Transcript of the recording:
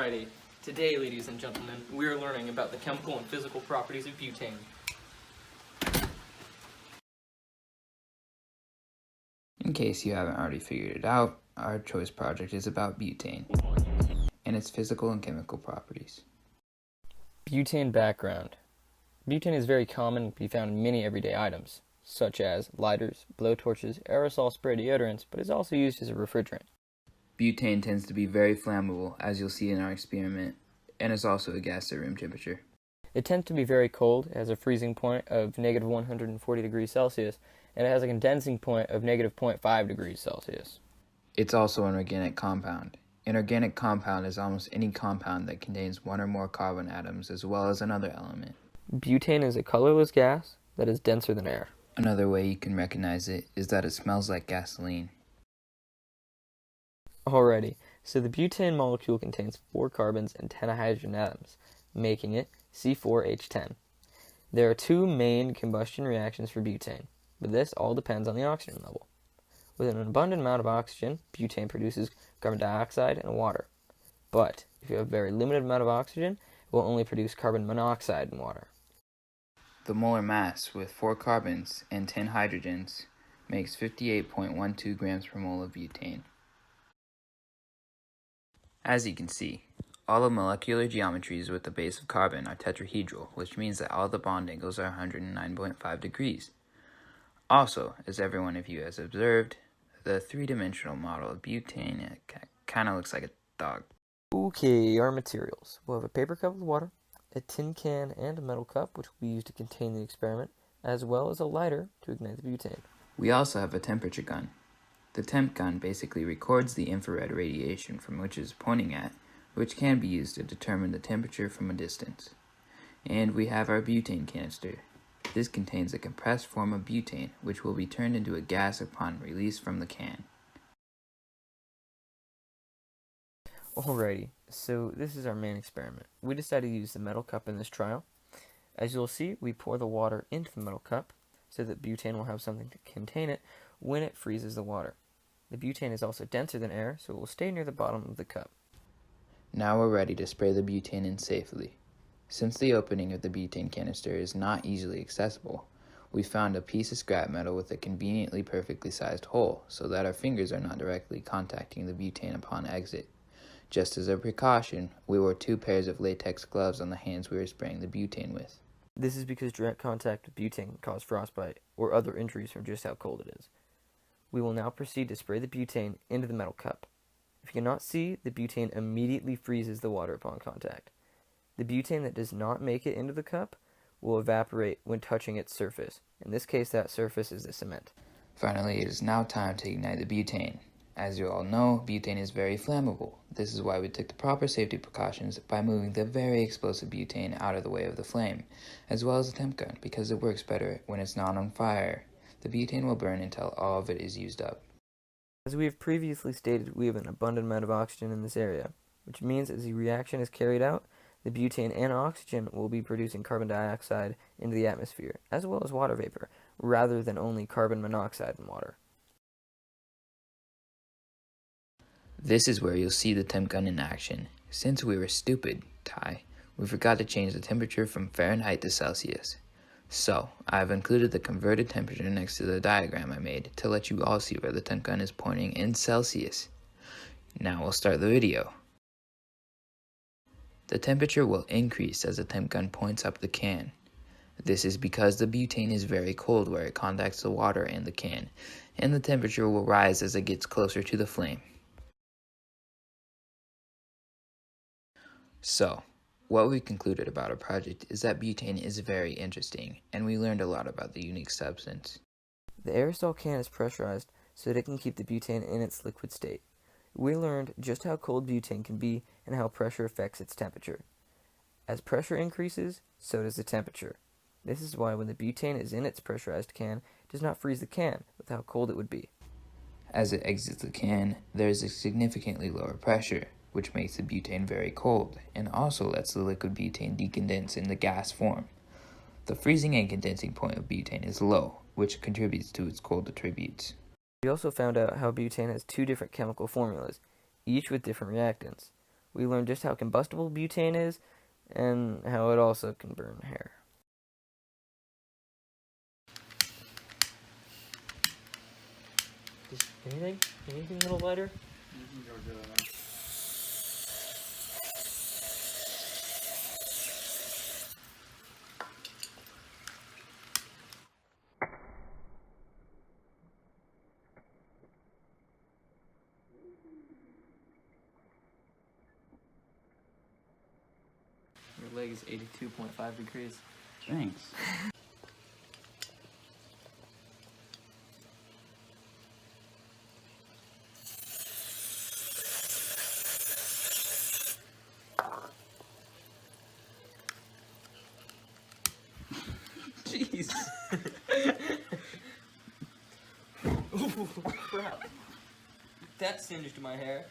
Alrighty, today, ladies and gentlemen, we are learning about the chemical and physical properties of butane. In case you haven't already figured it out, our choice project is about butane and its physical and chemical properties. Butane background. Butane is very common and can be found in many everyday items, such as lighters, blowtorches, aerosol spray deodorants, but is also used as a refrigerant. Butane tends to be very flammable, as you'll see in our experiment, and is also a gas at room temperature. It tends to be very cold, it has a freezing point of negative 140 degrees Celsius, and it has a condensing point of negative 0.5 degrees Celsius. It's also an organic compound. An organic compound is almost any compound that contains one or more carbon atoms as well as another element. Butane is a colorless gas that is denser than air. Another way you can recognize it is that it smells like gasoline. Alrighty, so the butane molecule contains 4 carbons and 10 hydrogen atoms, making it C4H10. There are 2 main combustion reactions for butane, but this all depends on the oxygen level. With an abundant amount of oxygen, butane produces carbon dioxide and water. But if you have a very limited amount of oxygen, it will only produce carbon monoxide and water. The molar mass with 4 carbons and 10 hydrogens makes 58.12 grams per mole of butane. As you can see, all the molecular geometries with the base of carbon are tetrahedral, which means that all the bond angles are 109.5 degrees. Also, as every one of you has observed, the 3-dimensional model of butane kind of looks like a dog. Okay, our materials. We'll have a paper cup with water, a tin can and a metal cup, which will be used to contain the experiment, as well as a lighter to ignite the butane. We also have a temperature gun. The temp gun basically records the infrared radiation from which it is pointing at, which can be used to determine the temperature from a distance. And we have our butane canister. This contains a compressed form of butane, which will be turned into a gas upon release from the can. Alrighty, so this is our main experiment. We decided to use the metal cup in this trial. As you'll see, we pour the water into the metal cup so that butane will have something to contain it when it freezes the water. The butane is also denser than air, so it will stay near the bottom of the cup. Now we're ready to spray the butane in safely. Since the opening of the butane canister is not easily accessible, we found a piece of scrap metal with a conveniently perfectly sized hole so that our fingers are not directly contacting the butane upon exit. Just as a precaution, we wore 2 pairs of latex gloves on the hands we were spraying the butane with. This is because direct contact with butane can cause frostbite or other injuries from just how cold it is. We will now proceed to spray the butane into the metal cup. If you cannot see, the butane immediately freezes the water upon contact. The butane that does not make it into the cup will evaporate when touching its surface. In this case, that surface is the cement. Finally, it is now time to ignite the butane. As you all know, butane is very flammable. This is why we took the proper safety precautions by moving the very explosive butane out of the way of the flame, as well as the temp gun, because it works better when it's not on fire. The butane will burn until all of it is used up. As we have previously stated, we have an abundant amount of oxygen in this area, which means as the reaction is carried out, the butane and oxygen will be producing carbon dioxide into the atmosphere, as well as water vapor, rather than only carbon monoxide and water. This is where you'll see the temp gun in action. Since we were stupid, Ty, we forgot to change the temperature from Fahrenheit to Celsius. So, I've included the converted temperature next to the diagram I made to let you all see where the temp gun is pointing in Celsius. Now we'll start the video. The temperature will increase as the temp gun points up the can. This is because the butane is very cold where it contacts the water in the can, and the temperature will rise as it gets closer to the flame. So, what we concluded about our project is that butane is very interesting, and we learned a lot about the unique substance. The aerosol can is pressurized so that it can keep the butane in its liquid state. We learned just how cold butane can be and how pressure affects its temperature. As pressure increases, so does the temperature. This is why when the butane is in its pressurized can, it does not freeze the can with how cold it would be. As it exits the can, there is a significantly lower pressure, which makes the butane very cold, and also lets the liquid butane decondense in the gas form. The freezing and condensing point of butane is low, which contributes to its cold attributes. We also found out how butane has 2 different chemical formulas, each with different reactants. We learned just how combustible butane is and how it also can burn hair. Anything? Anything a little lighter? Your leg is 82.5 degrees. Thanks. Jeez. Oh, crap. That singed my hair.